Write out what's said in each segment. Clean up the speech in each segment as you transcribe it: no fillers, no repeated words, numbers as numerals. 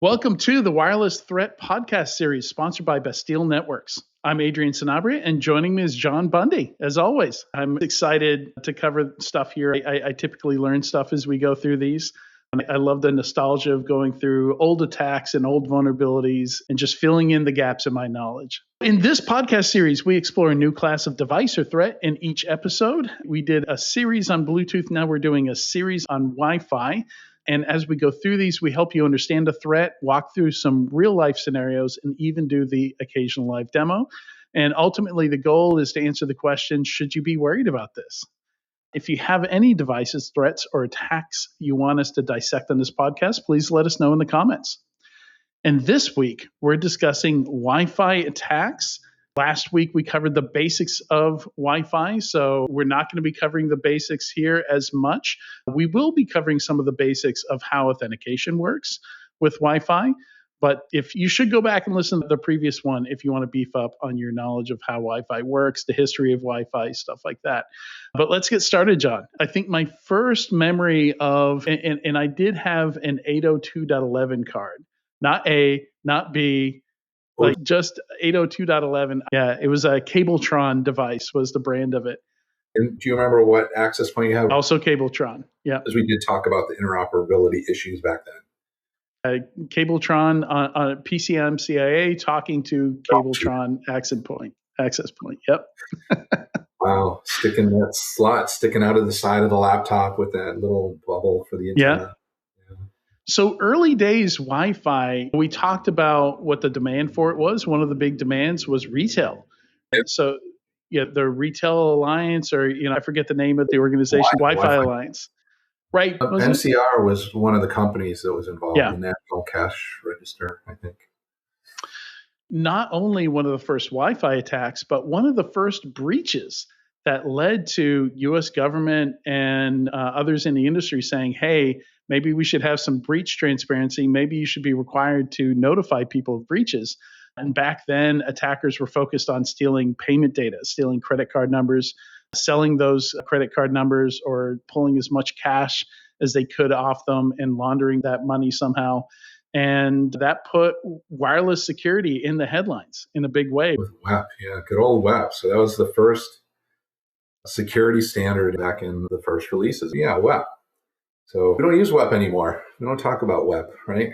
Welcome to the Wireless Threat Podcast Series sponsored by Bastille Networks. I'm Adrian Sanabria, and joining me is John Bundy. As always, I'm excited to cover stuff here. I typically learn stuff as we go through these. I love the nostalgia of going through old attacks and old vulnerabilities and just filling in the gaps in my knowledge. In this podcast series, we explore a new class of device or threat in each episode. We did a series on Bluetooth. Now we're doing a series on Wi-Fi. And as we go through these, we help you understand the threat, walk through some real life scenarios, and even do the occasional live demo. And ultimately, the goal is to answer the question, should you be worried about this? If you have any devices, threats, or attacks you want us to dissect on this podcast, please let us know in the comments. And this week, we're discussing Wi-Fi attacks. Last week, we covered the basics of Wi-Fi, so we're not going to be covering the basics here as much. We will be covering some of the basics of how authentication works with Wi-Fi, but if you should go back and listen to the previous one if you want to beef up on your knowledge of how Wi-Fi works, the history of Wi-Fi, stuff like that. But let's get started, John. I think my first memory of, and I did have an 802.11 card, not A, not B, like just 802.11. Yeah, it was a Cabletron device was the brand of it. And do you remember what access point you have? Also Cabletron, yeah. Because we did talk about the interoperability issues back then. Cabletron on PCM CIA talking to Cabletron access point, yep. Wow, sticking that slot sticking out of the side of the laptop with that little bubble for the antenna. Yeah. So early days Wi-Fi, we talked about what the demand for it was. One of the big demands was retail. Yep. So yeah, the Retail Alliance, or I forget the name of the organization, Wi-Fi Alliance. Right. NCR was one of the companies that was involved in the National Cash Register, I think. Not only one of the first Wi-Fi attacks, but one of the first breaches that led to U.S. government and others in the industry saying, hey, maybe we should have some breach transparency. Maybe you should be required to notify people of breaches. And back then, attackers were focused on stealing payment data, stealing credit card numbers, selling those credit card numbers, or pulling as much cash as they could off them and laundering that money somehow. And that put wireless security in the headlines in a big way. With WEP, yeah, good old WEP. So that was the first security standard back in the first releases. Yeah, WEP. So we don't use WEP anymore. We don't talk about WEP, right?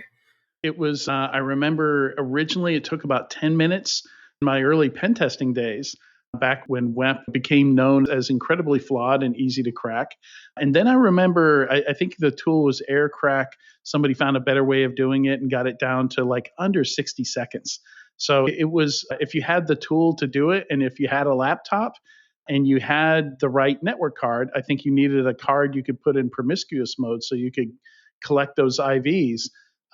It was, I remember originally it took about 10 minutes in my early pen testing days, back when WEP became known as incredibly flawed and easy to crack. And then I remember, I think the tool was KRACK. Somebody found a better way of doing it and got it down to like under 60 seconds. So it was, if you had the tool to do it, and if you had a laptop, and you had the right network card, I think you needed a card you could put in promiscuous mode so you could collect those IVs.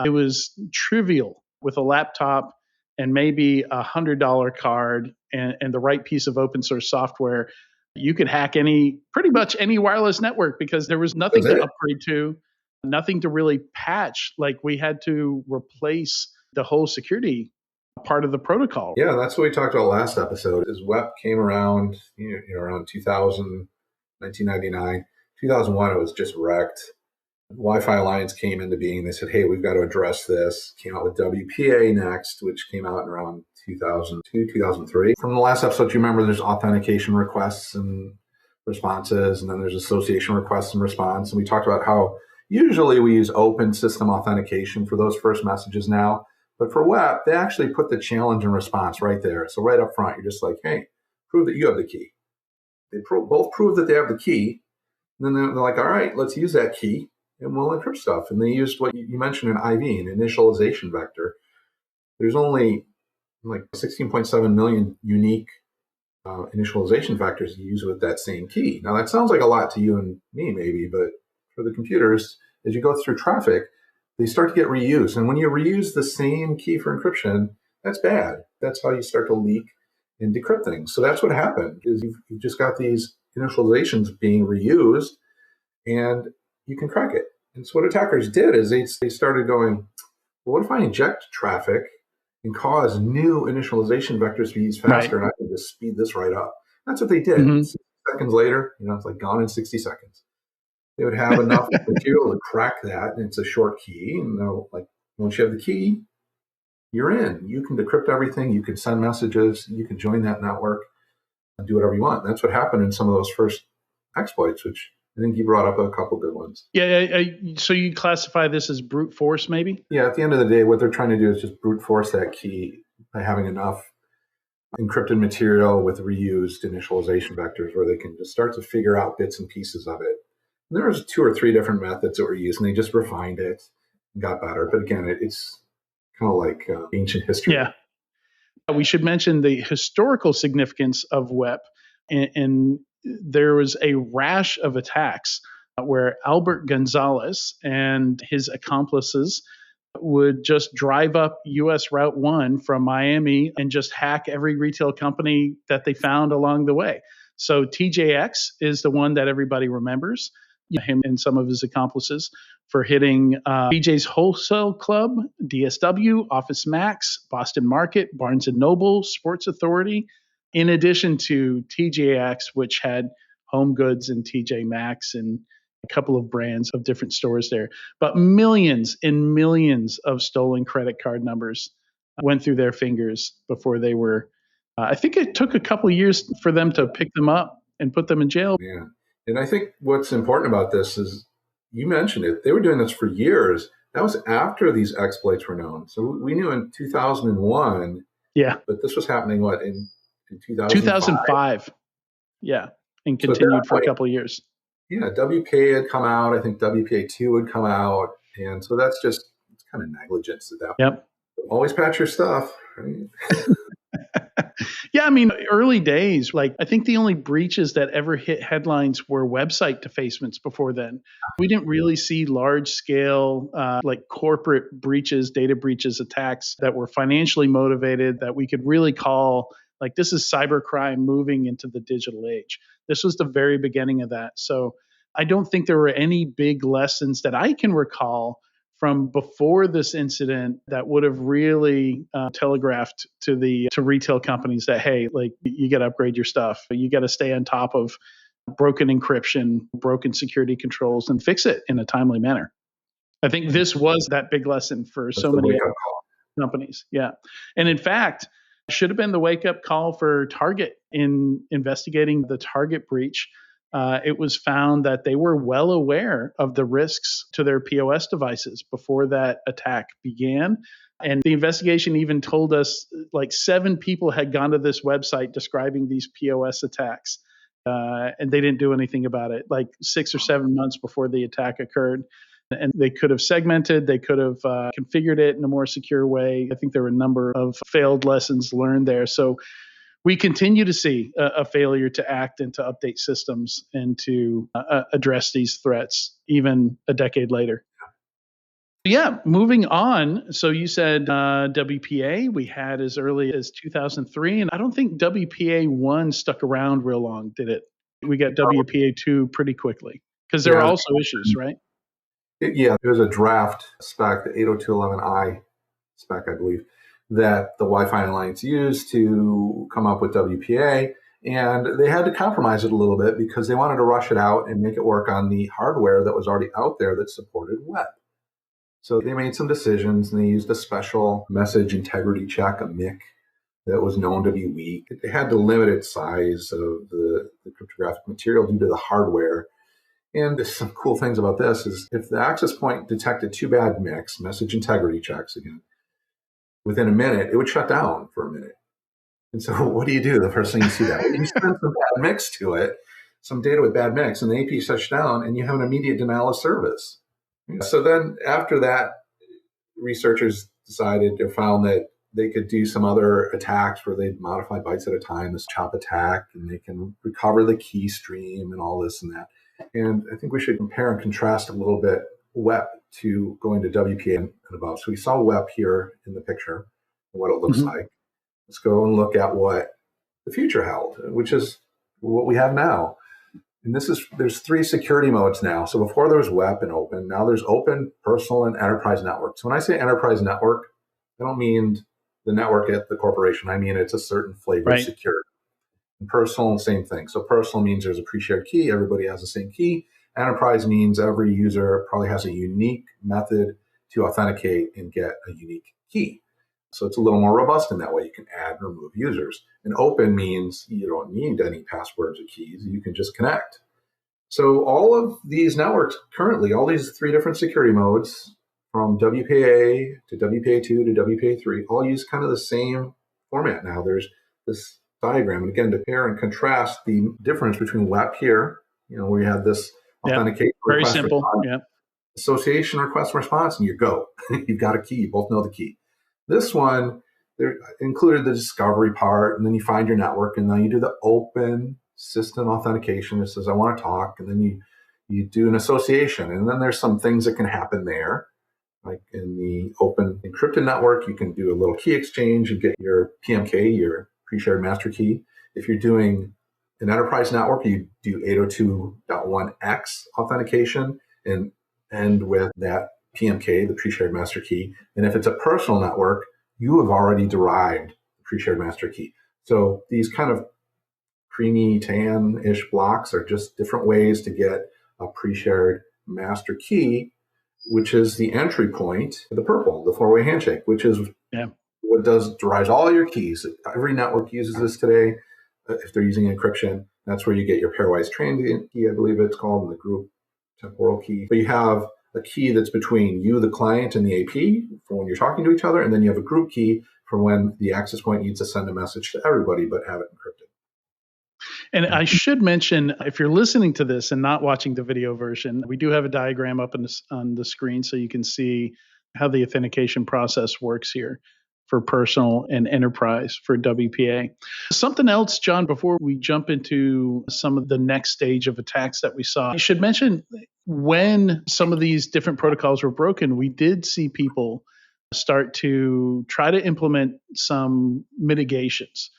It was trivial with a laptop and maybe $100 card and the right piece of open source software. You could hack pretty much any wireless network because there was nothing to upgrade to, nothing to really patch. Like we had to replace the whole security part of the protocol. Yeah, that's what we talked about last episode. Is WEP came around, around 2000, 1999, 2001. It was just wrecked. Wi-Fi Alliance came into being. They said, "Hey, we've got to address this." Came out with WPA next, which came out in around 2002, 2003. From the last episode, you remember there's authentication requests and responses, and then there's association requests and response. And we talked about how usually we use open system authentication for those first messages now. But for WEP, they actually put the challenge and response right there. So right up front, you're just like, hey, prove that you have the key. They both prove that they have the key. And then they're like, all right, let's use that key and we'll encrypt stuff. And they used what you mentioned in IV, an initialization vector. There's only like 16.7 million unique initialization vectors you use with that same key. Now, that sounds like a lot to you and me maybe, but for the computers, as you go through traffic, they start to get reused. And when you reuse the same key for encryption, that's bad. That's how you start to leak and decrypt things. So that's what happened, is you've just got these initializations being reused, and you can crack it. And so what attackers did is they started going, well, what if I inject traffic and cause new initialization vectors to be used faster, and I can just speed this right up? That's what they did. 60 seconds later, it's like gone in 60 seconds. They would have enough material to crack that, and it's a short key, and they'll like Once you have the key, you're in. You can decrypt everything. You can send messages. You can join that network and do whatever you want. And that's what happened in some of those first exploits, which I think you brought up a couple good ones. Yeah. So you classify this as brute force, maybe? Yeah. At the end of the day, what they're trying to do is just brute force that key by having enough encrypted material with reused initialization vectors where they can just start to figure out bits and pieces of it. And there was 2 or 3 different methods that were used, and they just refined it and got better. But again, it's kind of like ancient history. Yeah. We should mention the historical significance of WEP. And there was a rash of attacks where Albert Gonzalez and his accomplices would just drive up US Route 1 from Miami and just hack every retail company that they found along the way. So TJX is the one that everybody remembers, him and some of his accomplices for hitting BJ's Wholesale Club, DSW, Office Max, Boston Market, Barnes & Noble, Sports Authority, in addition to TJX, which had Home Goods and TJ Maxx and a couple of brands of different stores there. But millions and millions of stolen credit card numbers went through their fingers before they were, I think it took a couple of years for them to pick them up and put them in jail. Yeah. And I think what's important about this is, you mentioned it, they were doing this for years. That was after these exploits were known. So we knew in 2001. Yeah. But this was happening, what, in 2005? 2005. Yeah. And continued for a couple of years. Yeah, WPA had come out. I think WPA2 would come out. And so that's just, it's kind of negligence at that point. Yep. Always patch your stuff, right? Yeah, I mean, early days, like I think the only breaches that ever hit headlines were website defacements before then. We didn't really see large scale, like corporate breaches, data breaches, attacks that were financially motivated that we could really call like this is cybercrime moving into the digital age. This was the very beginning of that. So I don't think there were any big lessons that I can recall from before this incident that would have really telegraphed to retail companies that, hey, like you got to upgrade your stuff. You got to stay on top of broken encryption, broken security controls, and fix it in a timely manner. I think this was that big lesson for so many companies. Yeah. And in fact, should have been the wake-up call for Target in investigating the Target breach. It was found that they were well aware of the risks to their POS devices before that attack began. And the investigation even told us like 7 people had gone to this website describing these POS attacks, and they didn't do anything about it, like 6 or 7 months before the attack occurred. And they could have segmented, they could have configured it in a more secure way. I think there were a number of failed lessons learned there. So we continue to see a failure to act and to update systems and to address these threats, even a decade later. Yeah, moving on. So you said WPA we had as early as 2003, and I don't think WPA 1 stuck around real long, did it? We got WPA 2 pretty quickly because there are also issues, right? There's a draft spec, the 802.11i spec, I believe, that the Wi-Fi Alliance used to come up with WPA. And they had to compromise it a little bit because they wanted to rush it out and make it work on the hardware that was already out there that supported web. So they made some decisions, and they used a special message integrity check, a MIC, that was known to be weak. They had to limit its size of the cryptographic material due to the hardware. And there's some cool things about this is if the access point detected 2 bad MICs, message integrity checks again, within a minute, it would shut down for a minute. And so what do? The first thing you see that, you send some bad mix to it, some data with bad mix, and the AP shuts down, and you have an immediate denial of service. So then after that, researchers decided or found that they could do some other attacks where they'd modify bytes at a time, this chop attack, and they can recover the key stream and all this and that. And I think we should compare and contrast a little bit WEP to going to WPA and above. So we saw WEP here in the picture, what it looks like. Let's go and look at what the future held, which is what we have now. And there's 3 security modes now. So before there was WEP and open, now there's open, personal, and enterprise network. So when I say enterprise network, I don't mean the network at the corporation. I mean it's a certain flavor of security. And personal, same thing. So personal means there's a pre-shared key. Everybody has the same key. Enterprise means every user probably has a unique method to authenticate and get a unique key. So it's a little more robust in that way. You can add and remove users. And open means you don't need any passwords or keys. You can just connect. So all of these networks currently, all these 3 different security modes, from WPA to WPA2 to WPA3, all use kind of the same format now. There's this diagram, and again, to compare and contrast the difference between WEP here, where we have this authentication very simple, association request and response, and you go. You've got a key. You both know the key. This one, there included the discovery part, and then you find your network, and then you do the open system authentication. It says, I want to talk, and then you do an association, and then there's some things that can happen there. Like in the open encrypted network, you can do a little key exchange and get your PMK, your pre-shared master key. If you're doing an enterprise network, you do 802.1x authentication and end with that PMK, the pre-shared master key. And if it's a personal network, you have already derived the pre-shared master key. So these kind of creamy tan-ish blocks are just different ways to get a pre-shared master key, which is the entry point to the purple, the 4-way handshake, which is what derives all your keys. Every network uses this today. If they're using encryption, that's where you get your pairwise transient key, I believe it's called, and the group temporal key. But you have a key that's between you, the client, and the AP for when you're talking to each other, and then you have a group key for when the access point needs to send a message to everybody but have it encrypted. And I should mention, if you're listening to this and not watching the video version, we do have a diagram up on the screen so you can see how the authentication process works here for personal and enterprise for WPA. Something else, John, before we jump into some of the next stage of attacks that we saw, I should mention when some of these different protocols were broken, we did see people start to try to implement some mitigations,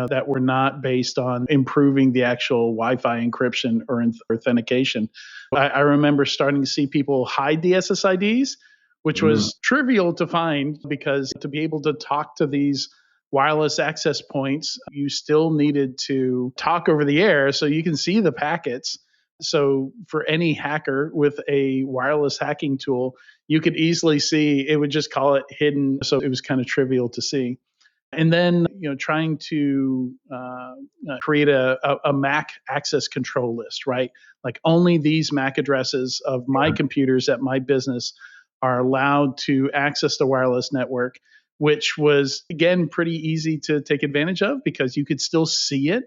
that were not based on improving the actual Wi-Fi encryption or authentication. I remember starting to see people hide the SSIDs, which was trivial to find because to be able to talk to these wireless access points, you still needed to talk over the air so you can see the packets. So for any hacker with a wireless hacking tool, you could easily see it would just call it hidden. So it was kind of trivial to see. And then, trying to create a MAC access control list, right? Like only these MAC addresses of my computers at my business are allowed to access the wireless network, which was, again, pretty easy to take advantage of because you could still see it,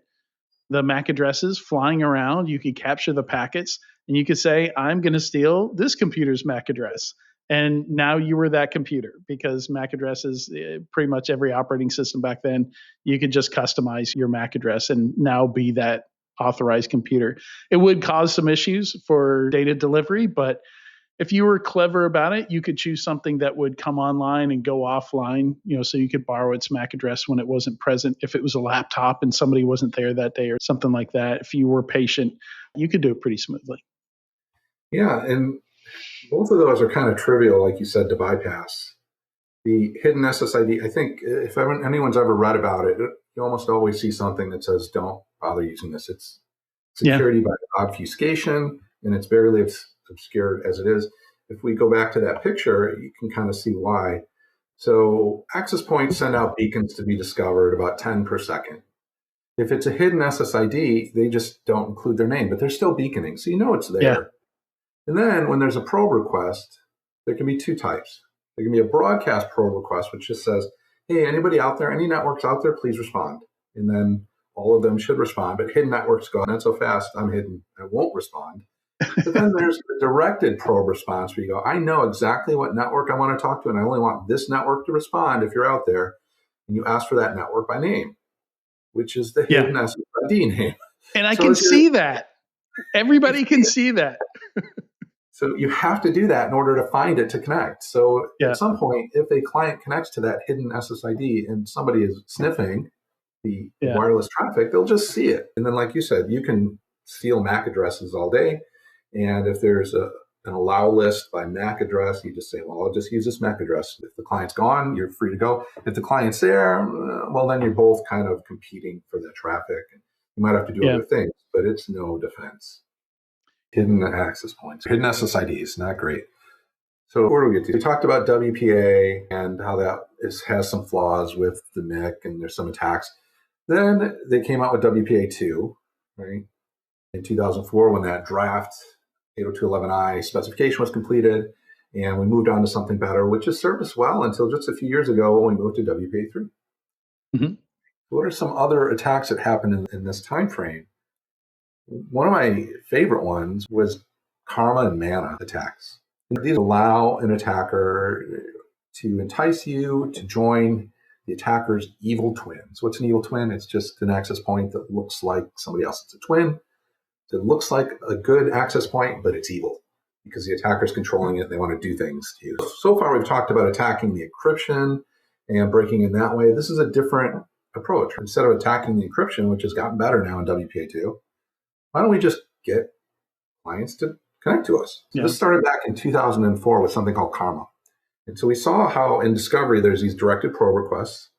the MAC addresses flying around. You could capture the packets and you could say, I'm going to steal this computer's MAC address. And now you were that computer because MAC addresses, pretty much every operating system back then, you could just customize your MAC address and now be that authorized computer. It would cause some issues for data delivery, but if you were clever about it, you could choose something that would come online and go offline, so you could borrow its MAC address when it wasn't present. If it was a laptop and somebody wasn't there that day or something like that, if you were patient, you could do it pretty smoothly. Yeah, and both of those are kind of trivial, like you said, to bypass. The hidden SSID, I think if anyone's ever read about it, you almost always see something that says, don't bother using this. It's security by obfuscation, and it's barely obscured as it is. If we go back to that picture, you can kind of see why. So access points send out beacons to be discovered about 10 per second. If it's a hidden SSID, they just don't include their name, but they're still beaconing, so you know it's there. Yeah. And then when there's a probe request, there can be 2 types. There can be a broadcast probe request, which just says, hey, anybody out there, any networks out there, please respond. And then all of them should respond. But hidden networks go, not so fast, I'm hidden, I won't respond. But then there's a directed probe response where you go, I know exactly what network I want to talk to, and I only want this network to respond if you're out there. And you ask for that network by name, which is the hidden SSID name. And I can see that. Everybody can see that. So you have to do that in order to find it to connect. So at some point, if a client connects to that hidden SSID and somebody is sniffing the wireless traffic, they'll just see it. And then, like you said, you can steal MAC addresses all day. And if there's an allow list by MAC address, you just say, well, I'll just use this MAC address. If the client's gone, you're free to go. If the client's there, well, then you're both kind of competing for the traffic. You might have to do other things, but it's no defense. Hidden access points, hidden SSIDs, not great. So where do we get to? We talked about WPA and how that has some flaws with the NIC and there's some attacks. Then they came out with WPA2, right? In 2004 when that draft 802.11i specification was completed, and we moved on to something better, which has served us well until just a few years ago when we moved to WPA3. Mm-hmm. What are some other attacks that happened in this time frame? One of my favorite ones was karma and mana attacks. These allow an attacker to entice you to join the attacker's evil twin. So what's an evil twin? It's just an access point that looks like somebody else. It's a twin. It looks like a good access point, but it's evil because the attacker's controlling it and they want to do things to you. So far, we've talked about attacking the encryption and breaking in that way. This is a different approach. Instead of attacking the encryption, which has gotten better now in WPA2, why don't we just get clients to connect to us? So This started back in 2004 with something called Karma. And so we saw how in discovery, there's these directed probe requests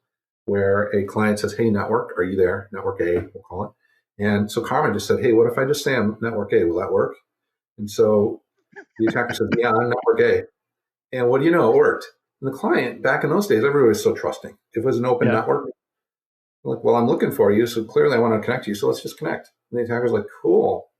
where a client says, hey, network, are you there? Network A, we'll call it. And so Karma just said, hey, what if I just say I'm network A? Will that work? And so the attacker says, yeah, I'm network A. And what do you know? It worked. And the client, back in those days, everybody was so trusting. If it was an open network, like, well, I'm looking for you, so clearly I want to connect to you, so let's just connect. And the attacker's like, cool,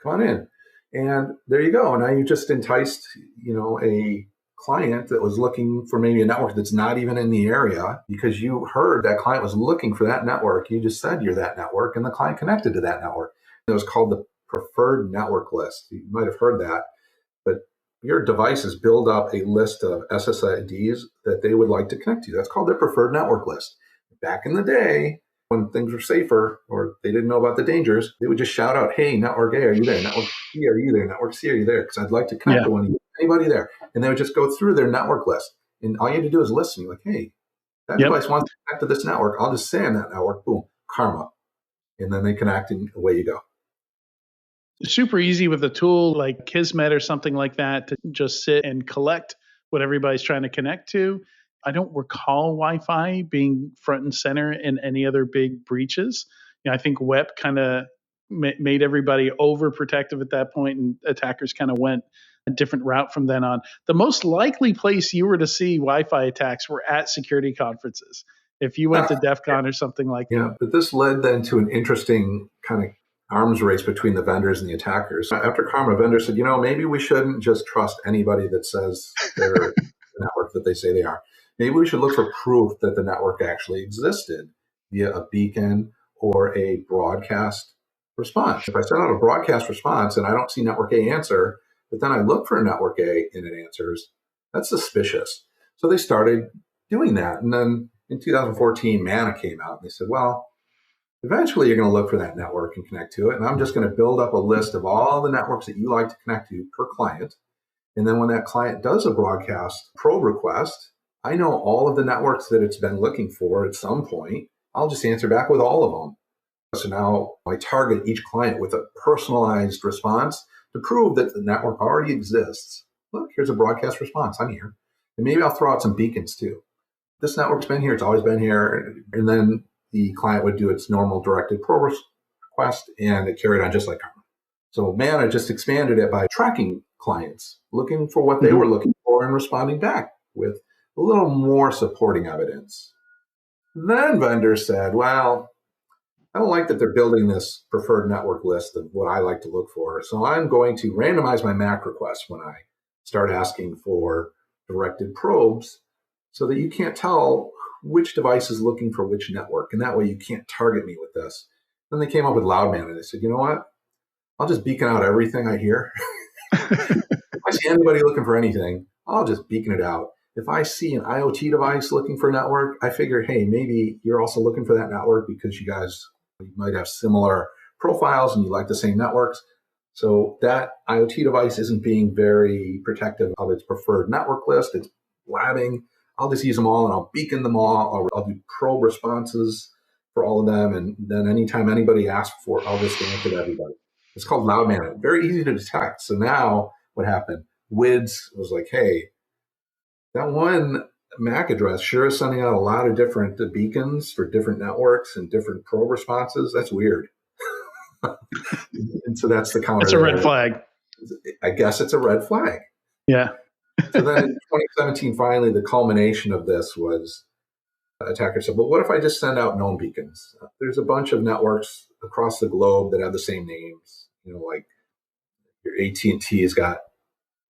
come on in. And there you go. Now you just enticed, a client that was looking for maybe a network that's not even in the area because you heard that client was looking for that network. You just said you're that network, and the client connected to that network. It was called the preferred network list. You might have heard that, but your devices build up a list of SSIDs that they would like to connect to. That's called their preferred network list. Back in the day, when things were safer or they didn't know about the dangers, they would just shout out, hey, network A, are you there? Network B, are you there? Network C, are you there? Because I'd like to connect to one of you. Anybody there? And they would just go through their network list. And all you had to do is listen. You're like, hey, that device wants to connect to this network. I'll just say on that network, boom, karma. And then they connect and away you go. Super easy with a tool like Kismet or something like that to just sit and collect what everybody's trying to connect to. I don't recall Wi-Fi being front and center in any other big breaches. I think WEP kind of made everybody overprotective at that point, and attackers kind of went a different route from then on. The most likely place you were to see Wi-Fi attacks were at security conferences. If you went to DEF CON or something like that. Yeah, but this led then to an interesting kind of arms race between the vendors and the attackers. After Karma, vendors said, maybe we shouldn't just trust anybody that says they're the network that they say they are. Maybe we should look for proof that the network actually existed via a beacon or a broadcast response. If I send out a broadcast response and I don't see network A answer, but then I look for a network A and it answers, that's suspicious. So they started doing that. And then in 2014, Mana came out and they said, well, eventually you're going to look for that network and connect to it. And I'm just going to build up a list of all the networks that you like to connect to per client. And then when that client does a broadcast probe request, I know all of the networks that it's been looking for at some point. I'll just answer back with all of them. So now I target each client with a personalized response to prove that the network already exists. Look, here's a broadcast response. I'm here. And maybe I'll throw out some beacons too. This network's been here. It's always been here. And then the client would do its normal directed probe request and it carried on just like Karma. So Mana just expanded it by tracking clients, looking for what they were looking for and responding back with a little more supporting evidence. Then vendors said, well, I don't like that they're building this preferred network list of what I like to look for. So I'm going to randomize my MAC requests when I start asking for directed probes so that you can't tell which device is looking for which network. And that way you can't target me with this. Then they came up with Loudman and they said, you know what? I'll just beacon out everything I hear. If I see anybody looking for anything, I'll just beacon it out. If I see an IoT device looking for a network, I figure, hey, maybe you're also looking for that network because you might have similar profiles and you like the same networks. So that IoT device isn't being very protective of its preferred network list. It's blabbing. I'll just use them all and I'll beacon them all. I'll do probe responses for all of them. And then anytime anybody asks for it, I'll just answer to everybody. It's called Loudman. Very easy to detect. So now what happened? WIDS was like, hey, that one MAC address sure is sending out a lot of different beacons for different networks and different probe responses. That's weird. And so that's the counter. It's a red flag. I guess it's a red flag. Yeah. So then in 2017, finally, the culmination of this was attackers said, well, what if I just send out known beacons? There's a bunch of networks across the globe that have the same names. Like your AT&T has got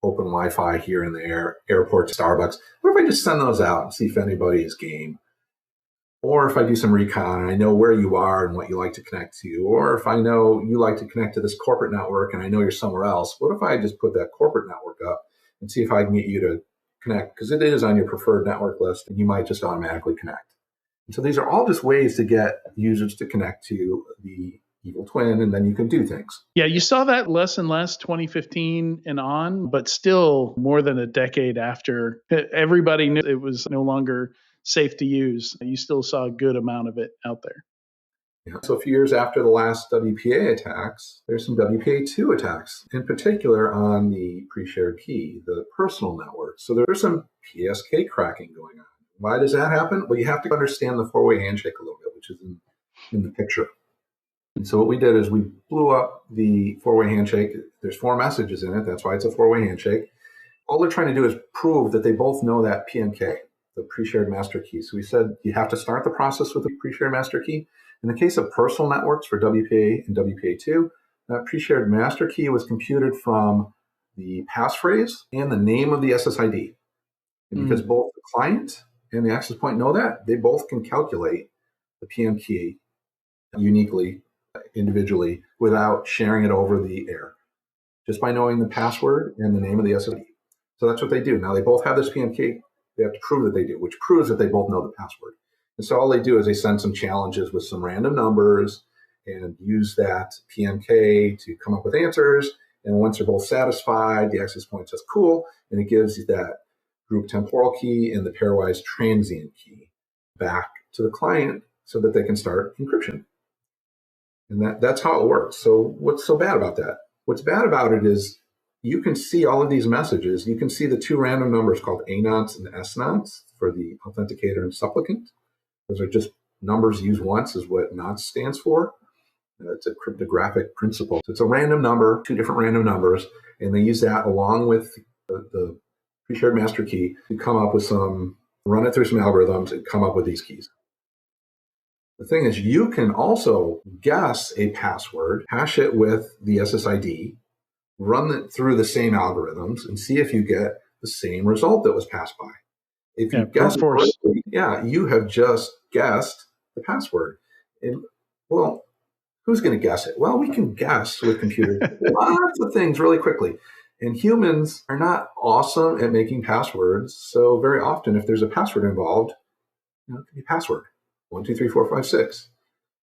open Wi-Fi here and there, airport, Starbucks. What if I just send those out and see if anybody is game? Or if I do some recon and I know where you are and what you like to connect to, or if I know you like to connect to this corporate network and I know you're somewhere else, what if I just put that corporate network up and see if I can get you to connect? Because it is on your preferred network list and you might just automatically connect. And so these are all just ways to get users to connect to the evil twin, and then you can do things. Yeah, you saw that less and less 2015 and on, but still more than a decade after everybody knew it was no longer safe to use. You still saw a good amount of it out there. Yeah. So a few years after the last WPA attacks, there's some WPA2 attacks, in particular on the pre-shared key, the personal network. So there's some PSK cracking going on. Why does that happen? Well, you have to understand the four-way handshake a little bit, which is in the picture. And so what we did is we blew up the four-way handshake. There's 4 messages in it. That's why it's a four-way handshake. All they're trying to do is prove that they both know that PMK, the pre-shared master key. So we said you have to start the process with the pre-shared master key. In the case of personal networks for WPA and WPA2, that pre-shared master key was computed from the passphrase and the name of the SSID. And because both the client and the access point know that, they both can calculate the PM key uniquely, individually, without sharing it over the air, just by knowing the password and the name of the SSID. So that's what they do. Now they both have this PM key. They have to prove that they do, which proves that they both know the password. And so all they do is they send some challenges with some random numbers and use that PMK to come up with answers. And once they're both satisfied, the access point says cool, and it gives you that group temporal key and the pairwise transient key back to the client so that they can start encryption. And that's how it works. So what's so bad about that? What's bad about it is you can see all of these messages. You can see the 2 random numbers called A naughts and S naughts for the authenticator and supplicant. Those are just numbers used once is what naughts stands for. It's a cryptographic principle. So it's a random number, 2 different random numbers, and they use that along with the pre-shared master key to come up with run it through some algorithms and come up with these keys. The thing is, you can also guess a password, hash it with the SSID, run it through the same algorithms, and see if you get the same result that was passed by. If you guess it correctly, you have just guessed the password. And, well, who's going to guess it? Well, we can guess with computers lots of things really quickly. And humans are not awesome at making passwords. So very often, if there's a password involved, it could be password 1, 2, 3, 4, 5, 6.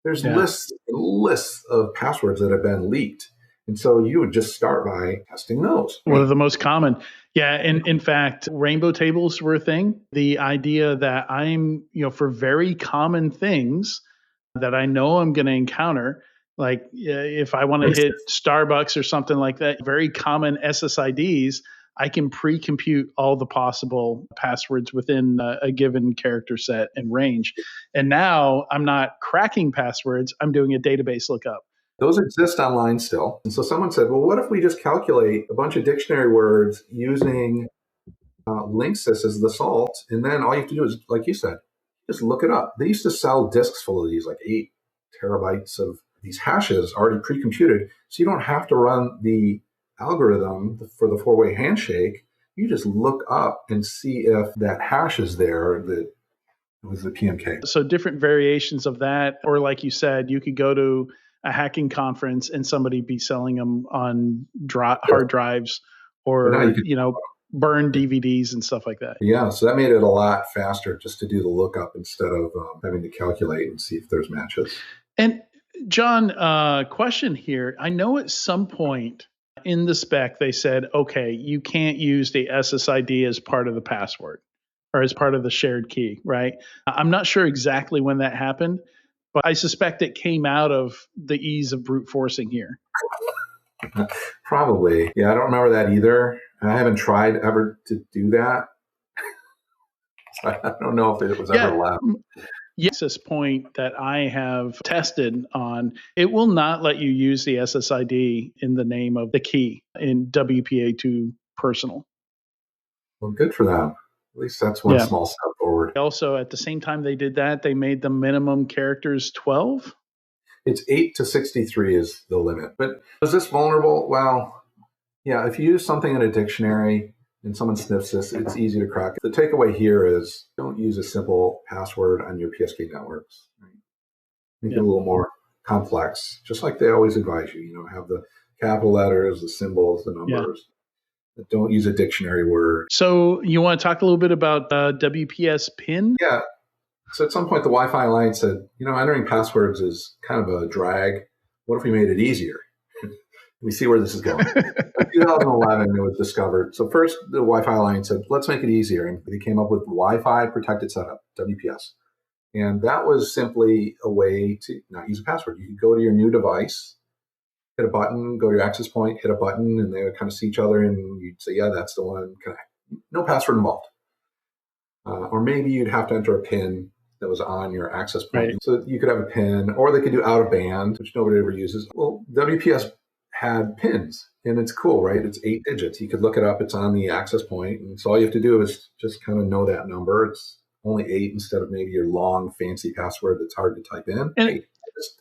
There's lists of passwords that have been leaked. And so you would just start by testing those. One of the most common. Yeah. And in fact, rainbow tables were a thing. The idea that I'm, for very common things that I know I'm going to encounter, like if I want to hit Starbucks or something like that, very common SSIDs, I can pre-compute all the possible passwords within a given character set and range. And now I'm not cracking passwords. I'm doing a database lookup. Those exist online still. And so someone said, well, what if we just calculate a bunch of dictionary words using Linksys as the salt? And then all you have to do is, like you said, just look it up. They used to sell disks full of these, like 8 terabytes of these hashes already pre-computed. So you don't have to run the algorithm for the 4-way handshake. You just look up and see if that hash is there that was the PMK. So different variations of that, or like you said, you could go to a hacking conference and somebody be selling them on hard drives or, burn DVDs and stuff like that. Yeah, so that made it a lot faster just to do the lookup instead of having to calculate and see if there's matches. And John, question here. I know at some point in the spec they said, okay, you can't use the SSID as part of the password or as part of the shared key, right? I'm not sure exactly when that happened, but I suspect it came out of the ease of brute forcing here. Probably. Yeah, I don't remember that either. I haven't tried ever to do that. So I don't know if it was ever allowed. Yes, this point that I have tested on, it will not let you use the SSID in the name of the key in WPA2 personal. Well, good for them. At least that's one small step forward. Also, at the same time they did that, they made the minimum characters 12. It's 8 to 63 is the limit. But is this vulnerable? Well, yeah, if you use something in a dictionary and someone sniffs this, it's easy to crack. The takeaway here is don't use a simple password on your PSK networks. Right? Make it a little more complex, just like they always advise you. Have the capital letters, the symbols, the numbers. Don't use a dictionary word. So you want to talk a little bit about WPS PIN? Yeah. So at some point, the Wi-Fi Alliance said, entering passwords is kind of a drag. What if we made it easier? We see where this is going. In 2011, it was discovered. So first, the Wi-Fi Alliance said, let's make it easier. And they came up with Wi-Fi Protected Setup, WPS. And that was simply a way to not use a password. You could go to your new device, hit a button, go to your access point, hit a button, and they would kind of see each other, and you'd say, yeah, that's the one, connect. No password involved. Or maybe you'd have to enter a PIN that was on your access point. Right. So you could have a PIN, or they could do out of band, which nobody ever uses. Well, WPS had PINs, and it's cool, right? It's 8 digits. You could look it up. It's on the access point, and so all you have to do is just kind of know that number. It's only 8 instead of maybe your long, fancy password that's hard to type in. And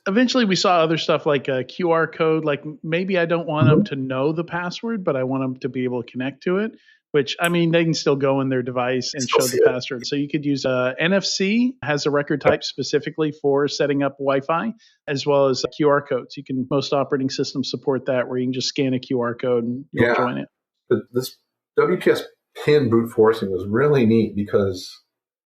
eventually we saw other stuff like a QR code. Like maybe I don't want them to know the password, but I want them to be able to connect to it, which, I mean, they can still go in their device and show the password. So you could use NFC, has a record type specifically for setting up Wi-Fi, as well as QR codes. Most operating systems support that, where you can just scan a QR code and you'll join it. But this WPS PIN brute forcing was really neat because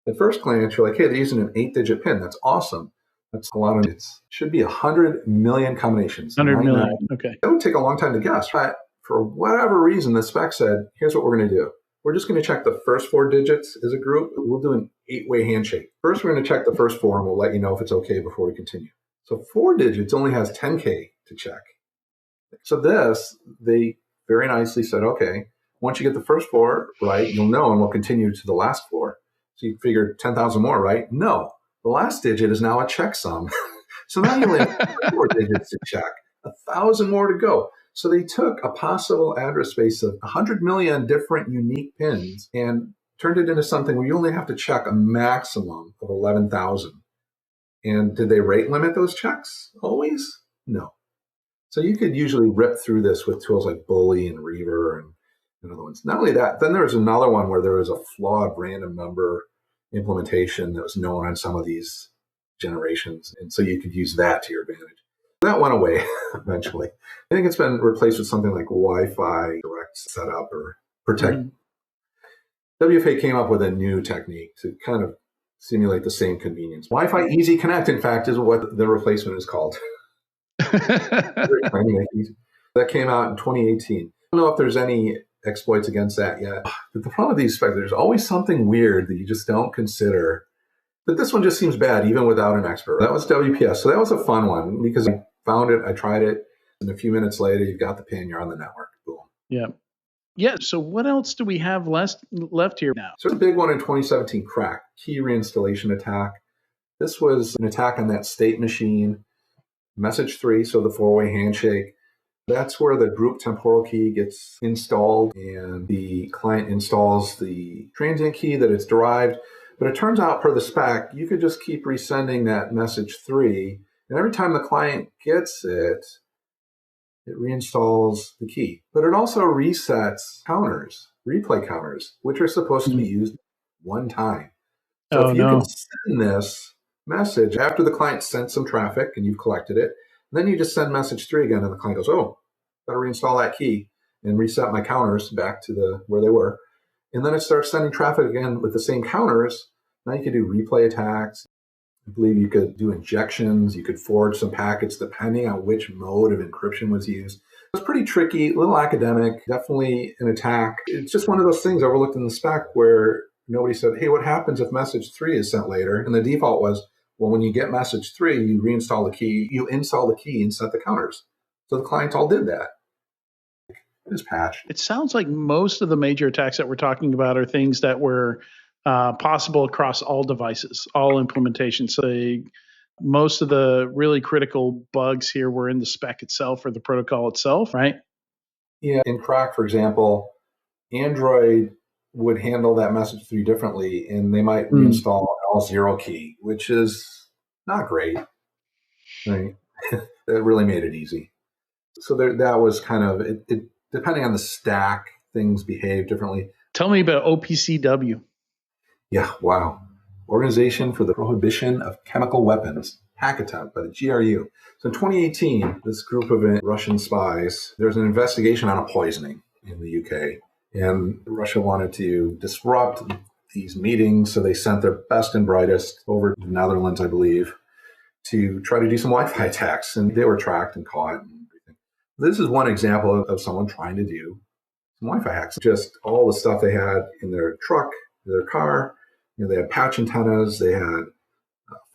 at first glance, you're like, hey, they're using an 8-digit PIN. That's awesome. That's a lot of it. Should be 100 million combinations. 100 million. Okay. That would take a long time to guess. But for whatever reason, the spec said, here's what we're going to do. We're just going to check the first 4 digits as a group. We'll do an 8-way handshake. First, we're going to check the first 4, and we'll let you know if it's okay before we continue. So 4 digits only has 10K to check. So this, they very nicely said, okay, once you get the first 4 right, you'll know, and we'll continue to the last 4. So you figure 10,000 more, right? No. The last digit is now a checksum. So now you only have 4 digits to check, 1,000 more to go. So they took a possible address space of 100 million different unique pins and turned it into something where you only have to check a maximum of 11,000. And did they rate limit those checks always? No. So you could usually rip through this with tools like Bully and Reaver and other ones. Not only that, then there was another one where there was a flawed random number implementation that was known on some of these generations. And so you could use that to your advantage. That went away eventually. I think it's been replaced with something like Wi-Fi direct setup or protect. WFA came up with a new technique to kind of simulate the same convenience. Wi-Fi Easy Connect, in fact, is what the replacement is called. That came out in 2018. I don't know if there's any exploits against that yet. But the problem with these specs, there's always something weird that you just don't consider. But this one just seems bad, even without an expert. That was WPS. So that was a fun one because I found it, I tried it, and a few minutes later, you've got the PIN, you're on the network. Boom. Yeah. Yeah. So what else do we have left here now? So the big one in 2017, KRACK, key reinstallation attack. This was an attack on that state machine. Message 3, so the 4-way handshake. That's where the group temporal key gets installed and the client installs the transient key that it's derived. But it turns out, per the spec, you could just keep resending that message 3. And every time the client gets it, it reinstalls the key. But it also resets counters, replay counters, which are supposed to be used one time. So if you can send this message after the client sent some traffic and you've collected it, then you just send message 3 again, and the client goes, oh, got to reinstall that key and reset my counters back to where they were. And then it starts sending traffic again with the same counters. Now you could do replay attacks. I believe you could do injections. You could forge some packets depending on which mode of encryption was used. It was pretty tricky, a little academic, definitely an attack. It's just one of those things overlooked in the spec where nobody said, hey, what happens if message 3 is sent later? And the default was, well, when you get message 3, you reinstall the key, you install the key and set the counters. So the clients all did that. This patch. It sounds like most of the major attacks that we're talking about are things that were possible across all devices, all implementations. So most of the really critical bugs here were in the spec itself or the protocol itself, right? Yeah. In KRACK, for example, Android would handle that message through differently, and they might Mm. reinstall L0 key, which is not great. Right? That really made it easy. So that was kind of it. Depending on the stack, things behave differently. Tell me about OPCW. Yeah, wow. Organization for the Prohibition of Chemical Weapons, hack attempt by the GRU. So in 2018, this group of Russian spies, there's an investigation on a poisoning in the UK. And Russia wanted to disrupt these meetings, so they sent their best and brightest over to the Netherlands, I believe, to try to do some Wi-Fi attacks. And they were tracked and caught and everything. This is one example of someone trying to do some Wi-Fi hacks. Just all the stuff they had in their truck, their car. They had patch antennas, they had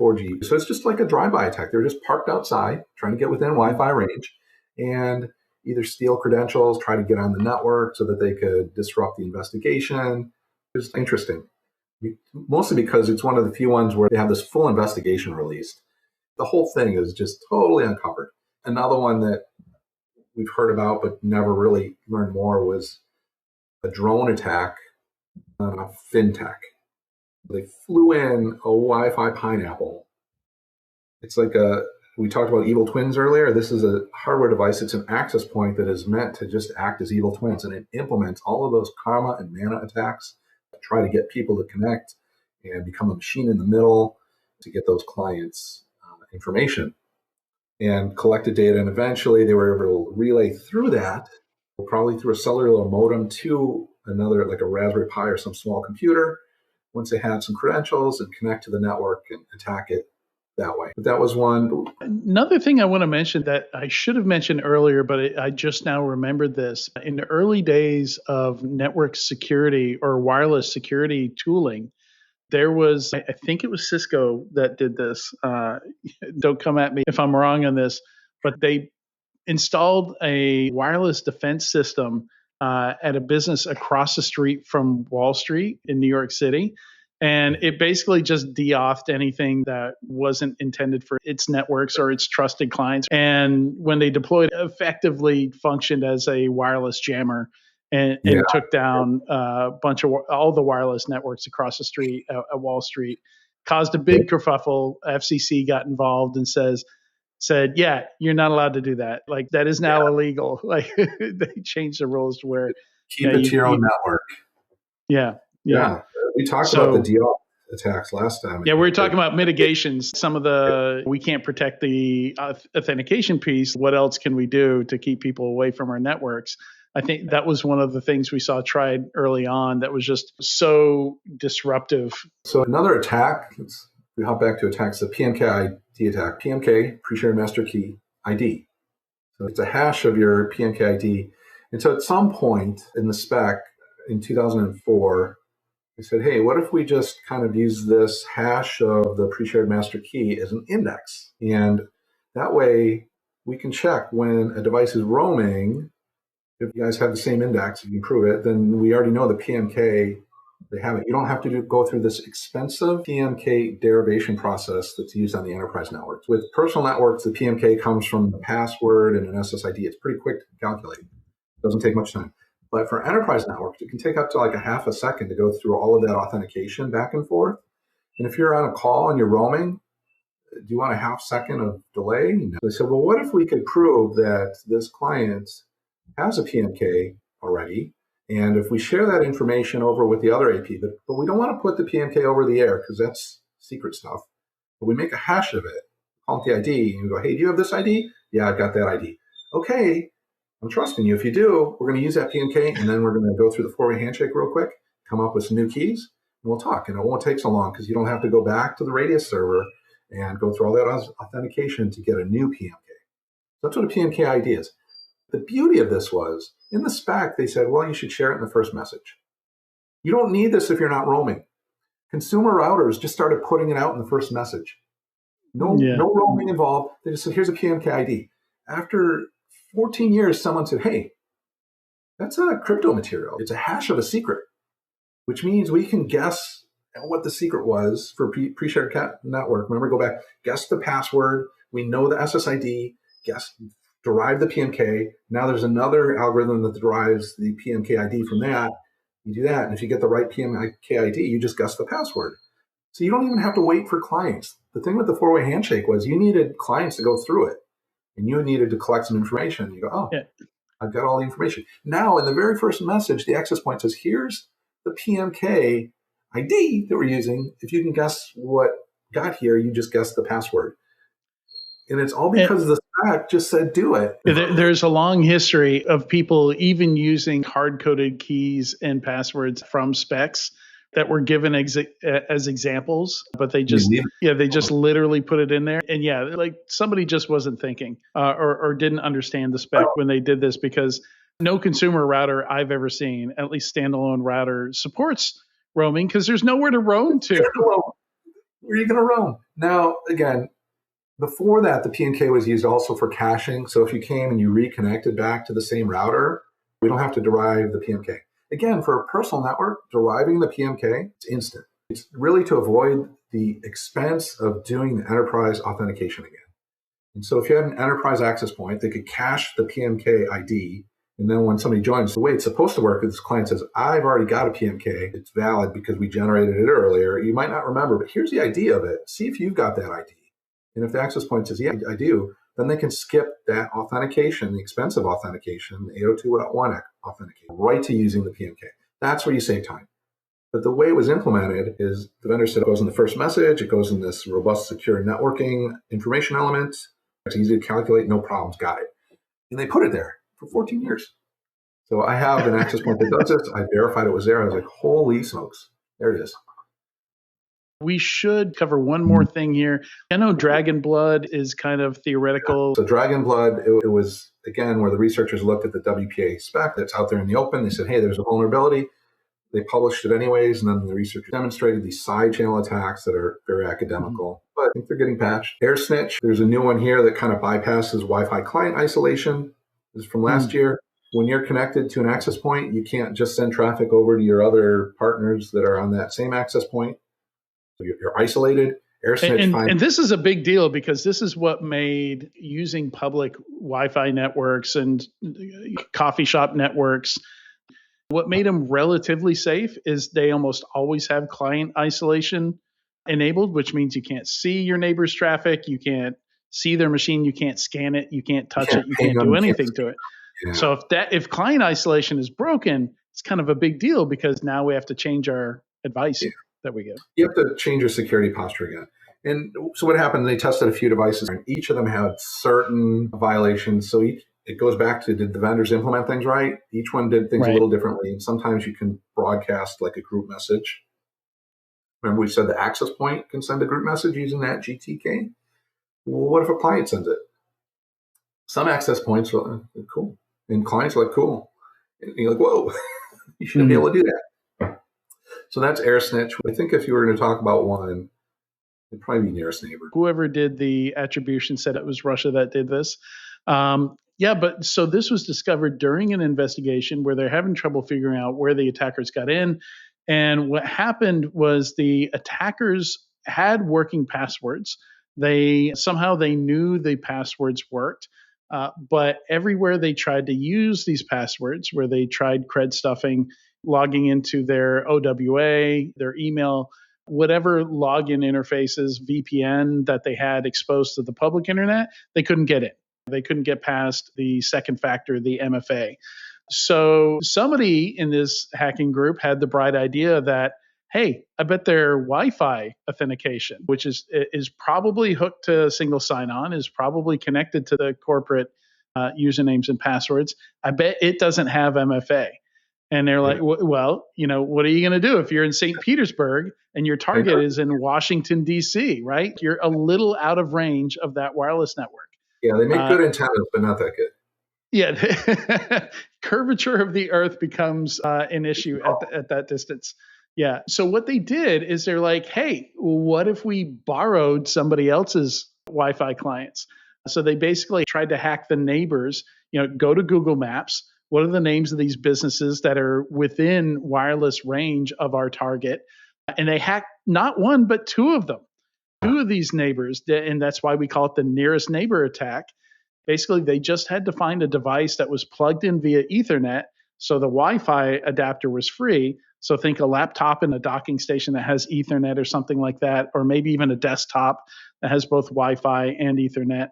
4G. So it's just like a drive-by attack. They were just parked outside, trying to get within Wi-Fi range, and either steal credentials, try to get on the network so that they could disrupt the investigation. It's interesting, mostly because it's one of the few ones where they have this full investigation released. The whole thing is just totally uncovered. Another one that we've heard about but never really learned more was a drone attack on a fintech. They flew in a Wi-Fi pineapple. It's like we talked about evil twins earlier. This is a hardware device. It's an access point that is meant to just act as evil twins. And it implements all of those karma and mana attacks to try to get people to connect and become a machine in the middle to get those clients information and collected data. And eventually they were able to relay through that, probably through a cellular modem to another, like a Raspberry Pi or some small computer, once they had some credentials, and connect to the network and attack it that way. But that was one. Another thing I want to mention that I should have mentioned earlier, but I just now remembered this. In the early days of network security or wireless security tooling, there was, I think it was Cisco that did this. Don't come at me if I'm wrong on this, but they installed a wireless defense system at a business across the street from Wall Street in New York City. And it basically just de-auth anything that wasn't intended for its networks or its trusted clients. And when they deployed, it effectively functioned as a wireless jammer and took down a bunch of all the wireless networks across the street at Wall Street, caused a big kerfuffle. FCC got involved and said, yeah, you're not allowed to do that. Like, that is now illegal. Like, they changed the rules to where keep it to your own network. Yeah. We talked about the DDoS attacks last time. Yeah, we were talking about mitigations. Some of we can't protect the authentication piece. What else can we do to keep people away from our networks? I think that was one of the things we saw tried early on that was just so disruptive. So another attack, we hop back to attacks, the PMKID attack. PMK, pre-shared master key, ID. So it's a hash of your PMKID. And so at some point in the spec in 2004, we said, hey, what if we just kind of use this hash of the pre-shared master key as an index? And that way we can check when a device is roaming. If you guys have the same index, you can prove it, then we already know the PMK, they have it. You don't have to go through this expensive PMK derivation process that's used on the enterprise networks. With personal networks, the PMK comes from the password and an SSID. It's pretty quick to calculate. It doesn't take much time. But for enterprise networks, it can take up to like a half a second to go through all of that authentication back and forth. And if you're on a call and you're roaming, do you want a half second of delay? No. They said, well, what if we could prove that this client has a PMK already? And if we share that information over with the other AP, but we don't want to put the PMK over the air because that's secret stuff. But we make a hash of it, call it the ID, and you go, hey, do you have this ID? Yeah, I've got that ID. Okay, I'm trusting you. If you do, we're going to use that PMK, and then we're going to go through the four-way handshake real quick, come up with some new keys, and we'll talk. And it won't take so long because you don't have to go back to the Radius server and go through all that authentication to get a new PMK. That's what a PMKID is. The beauty of this was, in the spec, they said, well, you should share it in the first message. You don't need this if you're not roaming. Consumer routers just started putting it out in the first message. No roaming involved. They just said, here's a PMKID. After 14 years, someone said, hey, that's a crypto material. It's a hash of a secret, which means we can guess what the secret was for pre-shared network. Remember, go back, guess the password. We know the SSID, derive the PMK. Now there's another algorithm that derives the PMKID from that. You do that, and if you get the right PMKID, you just guess the password. So you don't even have to wait for clients. The thing with the four-way handshake was you needed clients to go through it, and you needed to collect some information. You go, oh, Yeah. I've got all the information. Now, in the very first message, the access point says, here's the PMK ID that we're using. If you can guess what got here, you just guess the password. And it's all because the spec just said do it. There's a long history of people even using hard-coded keys and passwords from specs that were given as examples, but they just literally put it in there. And like somebody just wasn't thinking or didn't understand the spec when they did this, because no consumer router I've ever seen, at least standalone router, supports roaming because there's nowhere to roam to. Where are you going to roam? Now, again, before that, the PMK was used also for caching. So if you came and you reconnected back to the same router, we don't have to derive the PMK. Again, for a personal network, deriving the PMK, it's instant. It's really to avoid the expense of doing the enterprise authentication again. And so if you had an enterprise access point, they could cache the PMK ID. And then when somebody joins, the way it's supposed to work is this client says, I've already got a PMK. It's valid because we generated it earlier. You might not remember, but here's the ID of it. See if you've got that ID. And if the access point says, yeah, I do, then they can skip that authentication, the expensive authentication, the 802.1 authentication, right to using the PMK. That's where you save time. But the way it was implemented is the vendor said it goes in the first message, it goes in this robust, secure networking information element. It's easy to calculate, no problems, got it. And they put it there for 14 years. So I have an access point that does this. I verified it was there. I was like, holy smokes, there it is. We should cover one more thing here. I know Dragon Blood is kind of theoretical. So Dragon Blood, it was, again, where the researchers looked at the WPA spec that's out there in the open. They said, hey, there's a vulnerability. They published it anyways, and then the researchers demonstrated these side channel attacks that are very academical, but I think they're getting patched. Air Snitch, there's a new one here that kind of bypasses Wi-Fi client isolation. This is from last year. When you're connected to an access point, you can't just send traffic over to your other partners that are on that same access point. So you're isolated. And this is a big deal because this is what made using public Wi-Fi networks and coffee shop networks, what made them relatively safe is they almost always have client isolation enabled, which means you can't see your neighbor's traffic, you can't see their machine, you can't scan it, you can't touch it, you can't do anything to it. Yeah. So if client isolation is broken, it's kind of a big deal because now we have to change our advice that we give. You have to change your security posture again. And so what happened, they tested a few devices, and each of them had certain violations. So it goes back to, did the vendors implement things right? Each one did things a little differently. And sometimes you can broadcast like a group message. Remember we said the access point can send a group message using that GTK? Well, what if a client sends it? Some access points are cool. And clients are like, cool. And you're like, whoa, you shouldn't be able to do that. So that's Air Snitch. I think if you were going to talk about one, it'd probably be nearest neighbor. Whoever did the attribution said it was Russia that did this. But so this was discovered during an investigation where they're having trouble figuring out where the attackers got in. And what happened was the attackers had working passwords. They knew the passwords worked. But everywhere they tried to use these passwords, where they tried cred stuffing, logging into their OWA, their email, whatever login interfaces, VPN that they had exposed to the public internet, they couldn't get in. They couldn't get past the second factor, the MFA. So somebody in this hacking group had the bright idea that, hey, I bet their Wi-Fi authentication, which is probably hooked to single sign-on, is probably connected to the corporate usernames and passwords. I bet it doesn't have MFA. And they're like, well, what are you going to do if you're in St. Petersburg and your target is in Washington, D.C., right? You're a little out of range of that wireless network. Yeah, they make good antennas, but not that good. Yeah, curvature of the earth becomes an issue at that distance. Yeah. So what they did is they're like, hey, what if we borrowed somebody else's Wi-Fi clients? So they basically tried to hack the neighbors, go to Google Maps. What are the names of these businesses that are within wireless range of our target? And they hacked not one, but two of them, two of these neighbors. And that's why we call it the nearest neighbor attack. Basically, they just had to find a device that was plugged in via Ethernet So the Wi-Fi adapter was free. So think a laptop and a docking station that has Ethernet or something like that, or maybe even a desktop that has both Wi-Fi and Ethernet.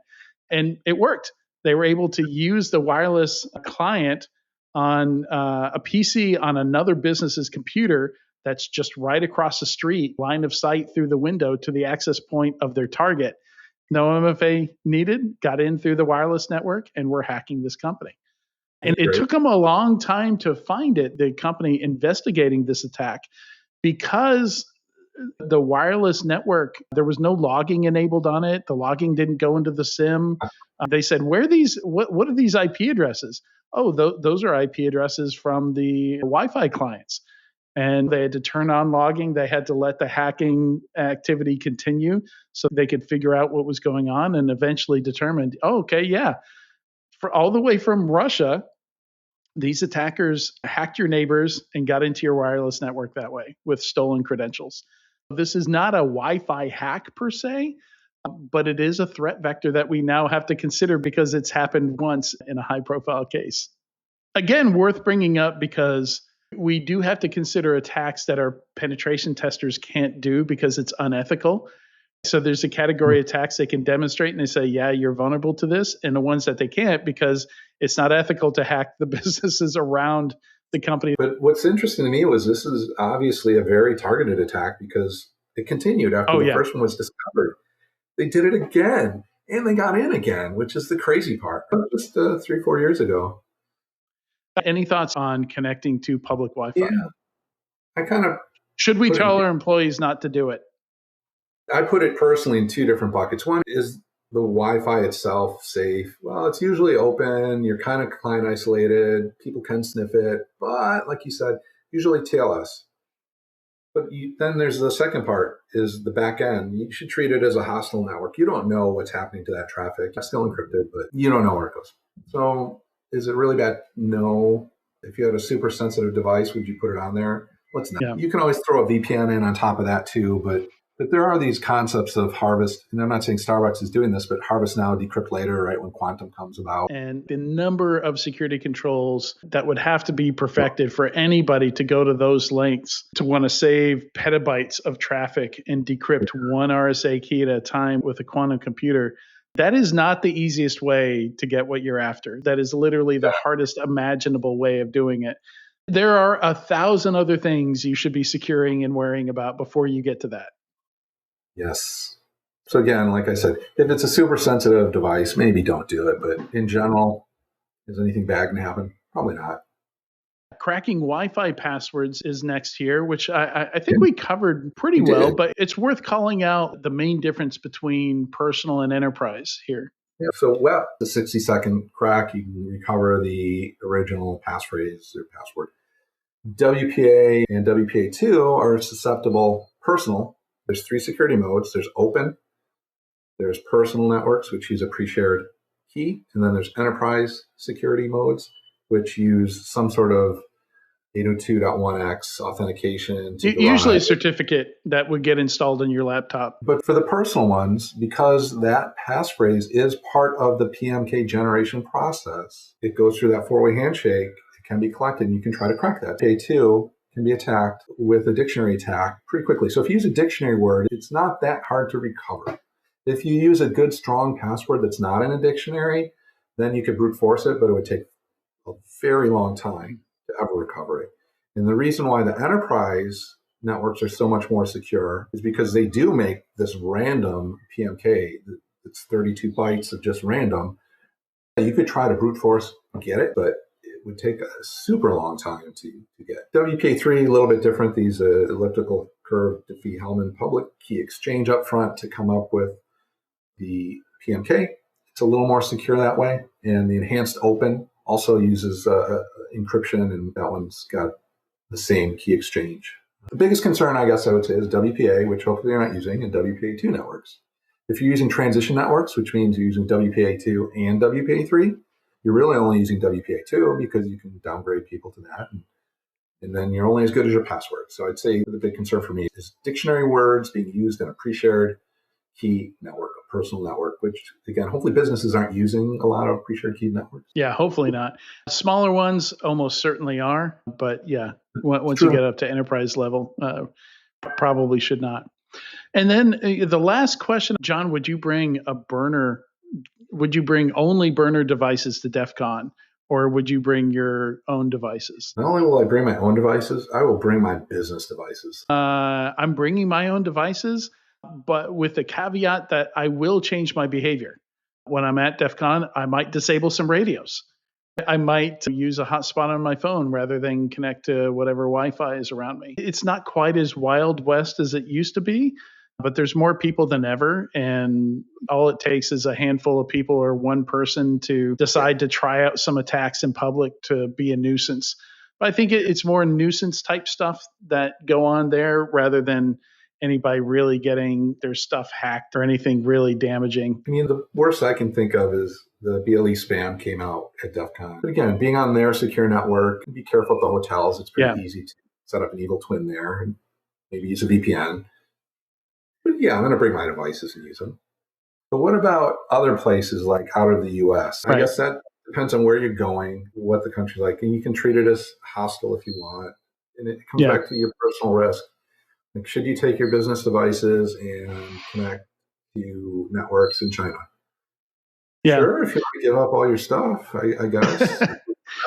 And it worked. They were able to use the wireless client on a PC on another business's computer that's just right across the street, line of sight through the window to the access point of their target. No MFA needed, got in through the wireless network, and we're hacking this company. And it took them a long time to find it, the company investigating this attack, because the wireless network, there was no logging enabled on it. The logging didn't go into the SIM. They said, what are these IP addresses? Oh, those are IP addresses from the Wi-Fi clients. And they had to turn on logging. They had to let the hacking activity continue so they could figure out what was going on, and eventually determined, oh, okay, yeah, for all the way from Russia, these attackers hacked your neighbors and got into your wireless network that way with stolen credentials. This is not a Wi-Fi hack per se, but it is a threat vector that we now have to consider because it's happened once in a high-profile case. Again, worth bringing up because we do have to consider attacks that our penetration testers can't do because it's unethical. So there's a category of attacks they can demonstrate and they say, yeah, you're vulnerable to this. And the ones that they can't because it's not ethical to hack the businesses around the company. But what's interesting to me was this is obviously a very targeted attack because it continued after the first one was discovered. They did it again and they got in again, which is the crazy part. Just 3-4 years ago. Any thoughts on connecting to public Wi-Fi? Yeah, I kind of... Should we tell our employees not to do it? I put it personally in two different buckets. One is the Wi-Fi itself safe. Well, it's usually open. You're kind of client isolated. People can sniff it. But like you said, usually TLS. But then there's the second part is the back end. You should treat it as a hostile network. You don't know what's happening to that traffic. It's still encrypted, but you don't know where it goes. So is it really bad? No. If you had a super sensitive device, would you put it on there? Let's not. Yeah. You can always throw a VPN in on top of that too, but there are these concepts of harvest, and I'm not saying Starbucks is doing this, but harvest now, decrypt later, right, when quantum comes about. And the number of security controls that would have to be perfected for anybody to go to those lengths to want to save petabytes of traffic and decrypt one RSA key at a time with a quantum computer, that is not the easiest way to get what you're after. That is literally the hardest imaginable way of doing it. There are 1,000 other things you should be securing and worrying about before you get to that. Yes. So again, like I said, if it's a super sensitive device, maybe don't do it. But in general, is anything bad going to happen? Probably not. Cracking Wi-Fi passwords is next here, which I think we covered pretty well, but it's worth calling out the main difference between personal and enterprise here. Yeah. So WEP, the 60-second crack, you can recover the original passphrase or password. WPA and WPA2 are susceptible personal. There's 3 security modes. There's open, there's personal networks, which use a pre-shared key, and then there's enterprise security modes, which use some sort of 802.1x authentication. Usually a certificate that would get installed in your laptop. But for the personal ones, because that passphrase is part of the PMK generation process, it goes through that 4-way handshake. It can be collected, and you can try to crack that. K2 can be attacked with a dictionary attack pretty quickly. So if you use a dictionary word, it's not that hard to recover. If you use a good, strong password that's not in a dictionary, then you could brute force it, but it would take a very long time to ever recover it. And the reason why the enterprise networks are so much more secure is because they do make this random PMK. It's 32 bytes of just random. You could try to brute force get it, but would take a super long time to get. WPA3, a little bit different. These elliptical curve Diffie-Hellman public key exchange up front to come up with the PMK. It's a little more secure that way. And the enhanced open also uses encryption, and that one's got the same key exchange. The biggest concern, I guess I would say, is WPA, which hopefully you're not using, and WPA2 networks. If you're using transition networks, which means you're using WPA2 and WPA3, you're really only using WPA2 because you can downgrade people to that. And then you're only as good as your password. So I'd say the big concern for me is dictionary words being used in a pre-shared key network personal network, which again, hopefully businesses aren't using a lot of pre-shared keyed networks. Yeah, hopefully not. Smaller ones almost certainly are, but yeah, once you True. get up to enterprise level, probably should not. And then the last question, John, would you bring a burner? Would you bring only burner devices to DEF CON, or would you bring your own devices? Not only will I bring my own devices, I will bring my business devices. I'm bringing my own devices, but with the caveat that I will change my behavior. When I'm at DEF CON, I might disable some radios. I might use a hotspot on my phone rather than connect to whatever Wi-Fi is around me. It's not quite as Wild West as it used to be, but there's more people than ever. And all it takes is a handful of people or one person to decide to try out some attacks in public to be a nuisance. But I think it's more nuisance type stuff that go on there rather than anybody really getting their stuff hacked or anything really damaging. I mean, the worst I can think of is the BLE spam came out at DEF CON. But again, being on their secure network, be careful at the hotels. It's pretty easy to set up an evil twin there and maybe use a VPN. But yeah, I'm going to bring my devices and use them. But what about other places like out of the US? I guess that depends on where you're going, what the country's like. And you can treat it as hostile if you want. And it comes back to your personal risk. Like, should you take your business devices and connect to networks in China? Yeah. Sure, if you want to give up all your stuff, I guess.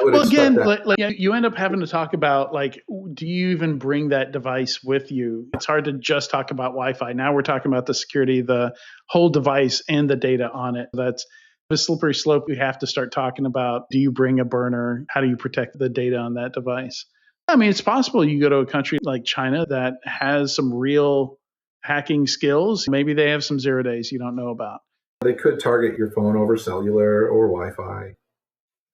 Well, again, like you end up having to talk about, like, do you even bring that device with you? It's hard to just talk about Wi-Fi. Now we're talking about the security, the whole device and the data on it. That's a slippery slope. We have to start talking about, do you bring a burner? How do you protect the data on that device? I mean, it's possible you go to a country like China that has some real hacking skills. Maybe they have some 0 days you don't know about. They could target your phone over cellular or Wi-Fi.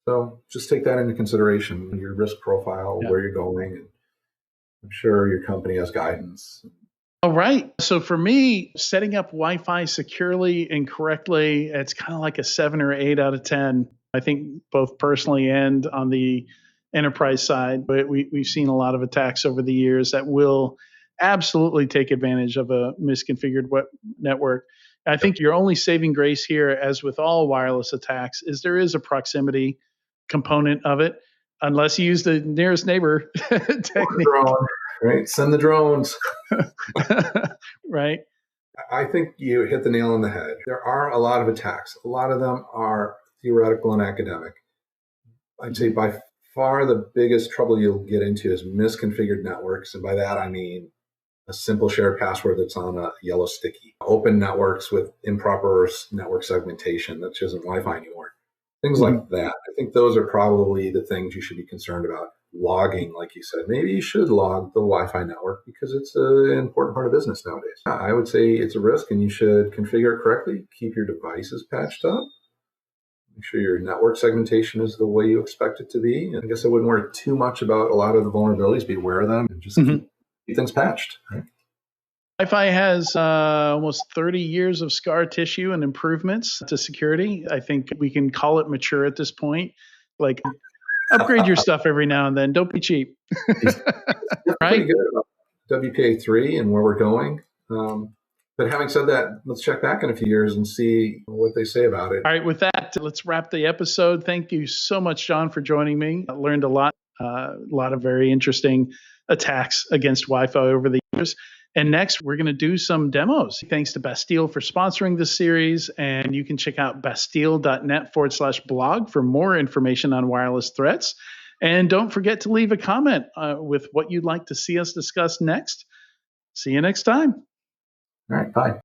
So just take that into consideration, your risk profile, where you're going. And I'm sure your company has guidance. All right. So for me, setting up Wi-Fi securely and correctly, it's kind of like a 7 or 8 out of 10. I think both personally and on the enterprise side, but we've seen a lot of attacks over the years that will absolutely take advantage of a misconfigured web network. I think your only saving grace here, as with all wireless attacks, is there is a proximity component of it, unless you use the nearest neighbor technique. Drone, right? Send the drones. Right. I think you hit the nail on the head. There are a lot of attacks. A lot of them are theoretical and academic. I'd say by far the biggest trouble you'll get into is misconfigured networks. And by that, I mean a simple shared password that's on a yellow sticky. Open networks with improper network segmentation that isn't Wi-Fi anymore. Things like that. I think those are probably the things you should be concerned about. Logging, like you said. Maybe you should log the Wi-Fi network because it's an important part of business nowadays. I would say it's a risk and you should configure it correctly. Keep your devices patched up. Make sure your network segmentation is the way you expect it to be. And I guess I wouldn't worry too much about a lot of the vulnerabilities. Be aware of them and just keep things patched. Right? Wi-Fi has almost 30 years of scar tissue and improvements to security. I think we can call it mature at this point. Like, upgrade your stuff every now and then. Don't be cheap. It's pretty good about WPA 3 and where we're going. But having said that, let's check back in a few years and see what they say about it. All right, with that, let's wrap the episode. Thank you so much, John, for joining me. I learned a lot of very interesting attacks against Wi-Fi over the years. And next, we're going to do some demos. Thanks to Bastille for sponsoring this series. And you can check out bastille.net/blog for more information on wireless threats. And don't forget to leave a comment with what you'd like to see us discuss next. See you next time. All right, bye.